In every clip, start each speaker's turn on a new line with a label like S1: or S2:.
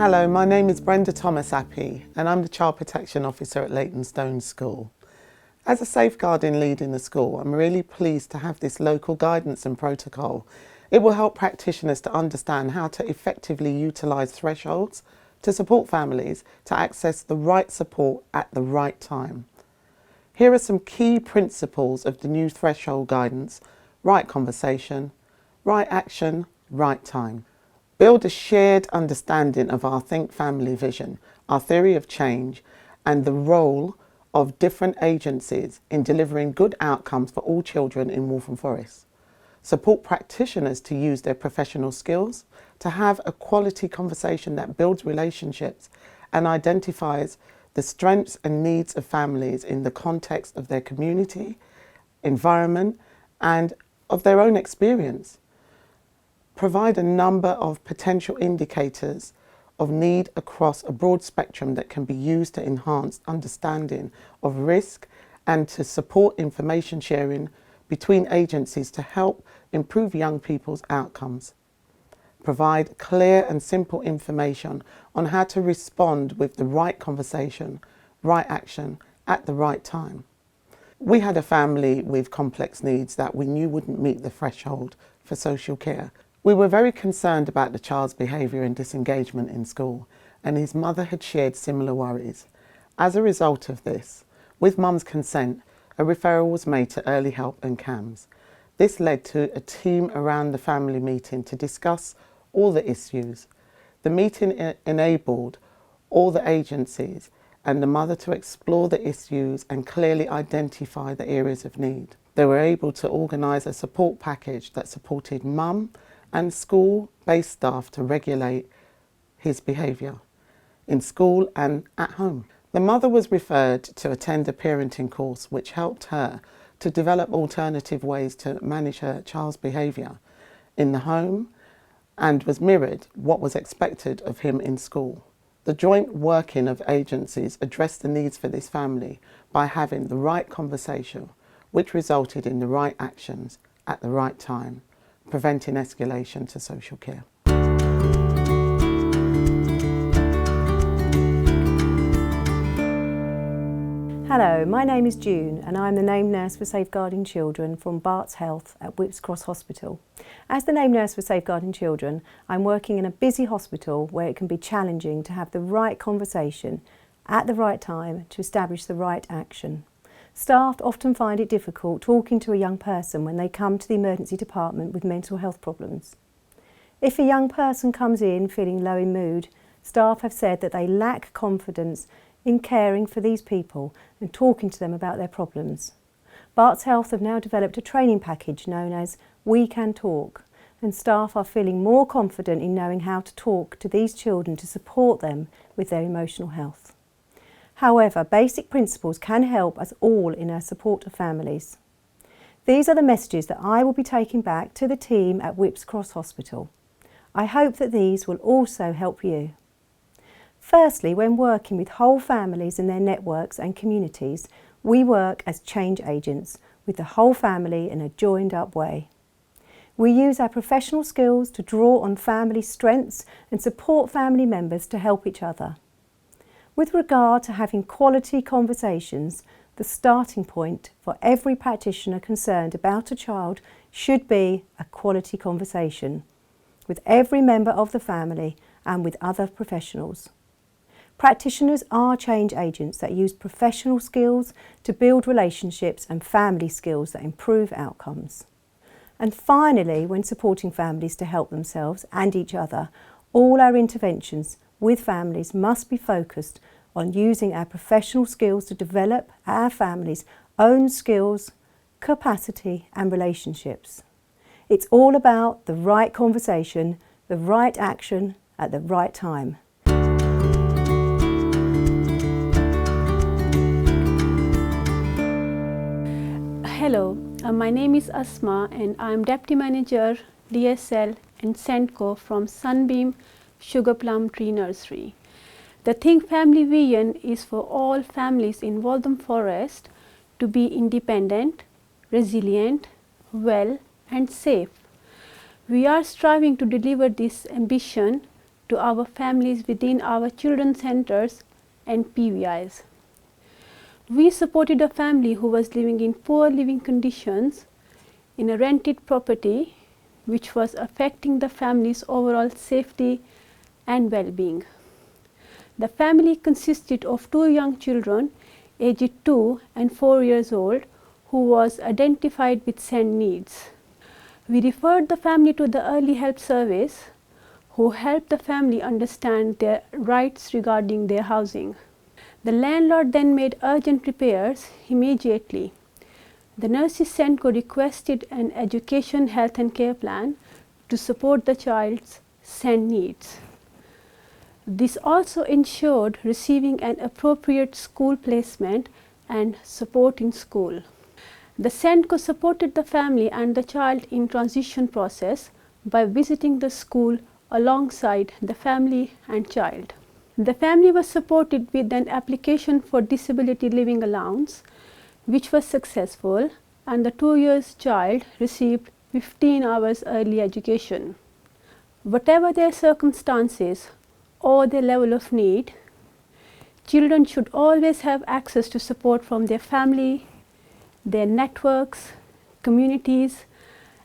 S1: Hello, my name is Brenda Thomas Appy and I'm the Child Protection Officer at Leytonstone School. As a safeguarding lead in the school, I'm really pleased to have this local guidance and protocol. It will help practitioners to understand how to effectively utilise thresholds to support families to access the right support at the right time. Here are some key principles of the new threshold guidance: right conversation, right action, right time. Build a shared understanding of our Think Family vision, our theory of change, and the role of different agencies in delivering good outcomes for all children in Waltham Forest. Support practitioners to use their professional skills to have a quality conversation that builds relationships and identifies the strengths and needs of families in the context of their community, environment, and of their own experience. Provide a number of potential indicators of need across a broad spectrum that can be used to enhance understanding of risk and to support information sharing between agencies to help improve young people's outcomes. Provide clear and simple information on how to respond with the right conversation, right action at the right time. We had a family with complex needs that we knew wouldn't meet the threshold for social care. We were very concerned about the child's behaviour and disengagement in school, and his mother had shared similar worries. As a result of this, with mum's consent, a referral was made to early help and CAMS. This led to a team around the family meeting to discuss all the issues. The meeting enabled all the agencies and the mother to explore the issues and clearly identify the areas of need. They were able to organise a support package that supported mum and school-based staff to regulate his behaviour in school and at home. The mother was referred to attend a parenting course which helped her to develop alternative ways to manage her child's behaviour in the home and was mirrored what was expected of him in school. The joint working of agencies addressed the needs for this family by having the right conversation, which resulted in the right actions at the right time, preventing escalation to social care.
S2: Hello, my name is June and I'm the Named Nurse for Safeguarding Children from Barts Health at Whipps Cross Hospital. As the Named Nurse for Safeguarding Children, I'm working in a busy hospital where it can be challenging to have the right conversation at the right time to establish the right action. Staff often find it difficult talking to a young person when they come to the emergency department with mental health problems. If a young person comes in feeling low in mood, staff have said that they lack confidence in caring for these people and talking to them about their problems. Barts Health have now developed a training package known as We Can Talk, and staff are feeling more confident in knowing how to talk to these children to support them with their emotional health. However, basic principles can help us all in our support of families. These are the messages that I will be taking back to the team at Whipps Cross Hospital. I hope that these will also help you. Firstly, when working with whole families and their networks and communities, we work as change agents with the whole family in a joined-up way. We use our professional skills to draw on family strengths and support family members to help each other. With regard to having quality conversations, the starting point for every practitioner concerned about a child should be a quality conversation with every member of the family and with other professionals. Practitioners are change agents that use professional skills to build relationships and family skills that improve outcomes. And finally, when supporting families to help themselves and each other, all our interventions with families must be focused on using our professional skills to develop our families' own skills, capacity and relationships. It's all about the right conversation, the right action at the right time.
S3: Hello, my name is Asma and I am Deputy Manager DSL and Centco from Sunbeam Sugar Plum Tree Nursery. The Think Family vision is for all families in Waltham Forest to be independent, resilient, well and safe. We are striving to deliver this ambition to our families within our children's centres and PVIs. We supported a family who was living in poor living conditions in a rented property, which was affecting the family's overall safety and well-being. The family consisted of 2 young children aged 2 and 4 years old who was identified with SEND needs. We referred the family to the early help service, who helped the family understand their rights regarding their housing. The landlord then made urgent repairs immediately. The nurses SENDCO requested an education, health and care plan to support the child's SEND needs. This also ensured receiving an appropriate school placement and support in school. The SENDCO supported the family and the child in transition process by visiting the school alongside the family and child. The family was supported with an application for disability living allowance, which was successful, and the 2-year child received 15 hours early education. Whatever their circumstances or their level of need, children should always have access to support from their family, their networks, communities,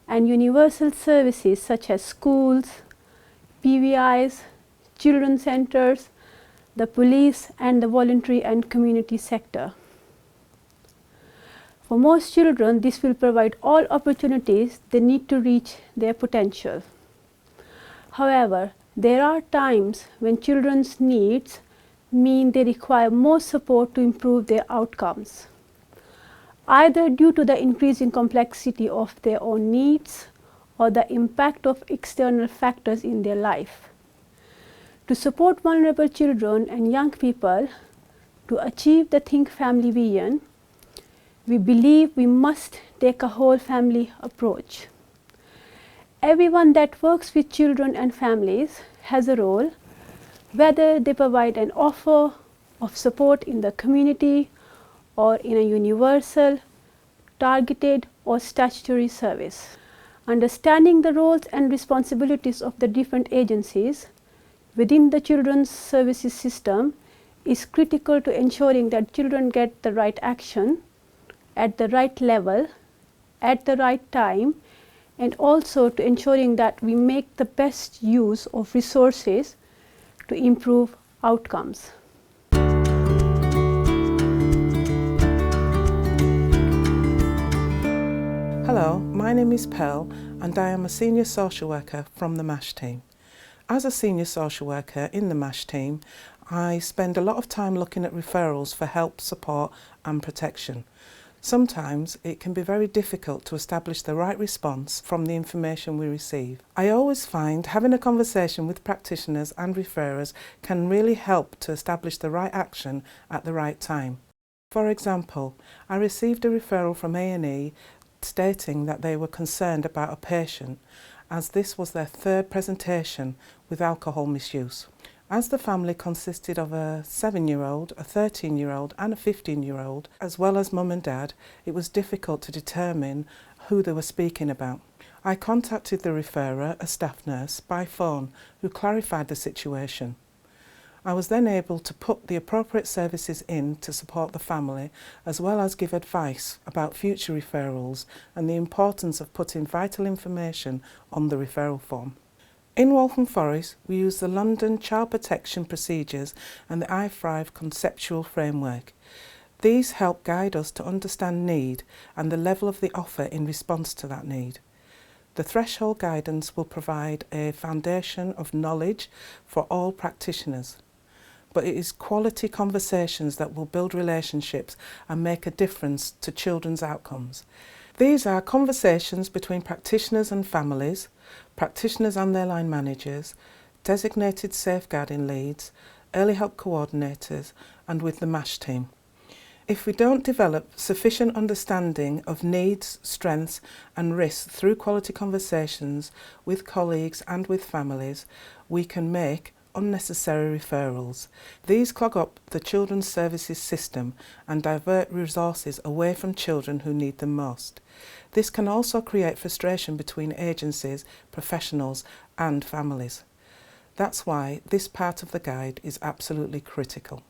S3: and universal services such as schools, PVIs, children's centres, the police, and the voluntary and community sector. For most children, this will provide all opportunities they need to reach their potential. However, there are times when children's needs mean they require more support to improve their outcomes, either due to the increasing complexity of their own needs or the impact of external factors in their life. To support vulnerable children and young people to achieve the Think Family vision, we believe we must take a whole family approach. Everyone that works with children and families has a role, whether they provide an offer of support in the community or in a universal, targeted or statutory service. Understanding the roles and responsibilities of the different agencies within the children's services system is critical to ensuring that children get the right action at the right level, at the right time, and also to ensuring that we make the best use of resources to improve outcomes.
S1: Hello, my name is Pearl and I am a senior social worker from the MASH team. As a senior social worker in the MASH team, I spend a lot of time looking at referrals for help, support and protection. Sometimes it can be very difficult to establish the right response from the information we receive. I always find having a conversation with practitioners and referrers can really help to establish the right action at the right time. For example, I received a referral from A&E stating that they were concerned about a patient, as this was their 3rd presentation with alcohol misuse. As the family consisted of a 7-year-old, a 13-year-old and a 15-year-old, as well as mum and dad, it was difficult to determine who they were speaking about. I contacted the referrer, a staff nurse, by phone, who clarified the situation. I was then able to put the appropriate services in to support the family, as well as give advice about future referrals and the importance of putting vital information on the referral form. In Waltham Forest, we use the London Child Protection Procedures and the I-Thrive conceptual framework. These help guide us to understand need and the level of the offer in response to that need. The threshold guidance will provide a foundation of knowledge for all practitioners. But it is quality conversations that will build relationships and make a difference to children's outcomes. These are conversations between practitioners and families, practitioners and their line managers, designated safeguarding leads, early help coordinators, and with the MASH team. If we don't develop sufficient understanding of needs, strengths and risks through quality conversations with colleagues and with families, we can make unnecessary referrals. These clog up the children's services system and divert resources away from children who need them most. This can also create frustration between agencies, professionals and families.
S4: That's why this part of the guide is absolutely critical.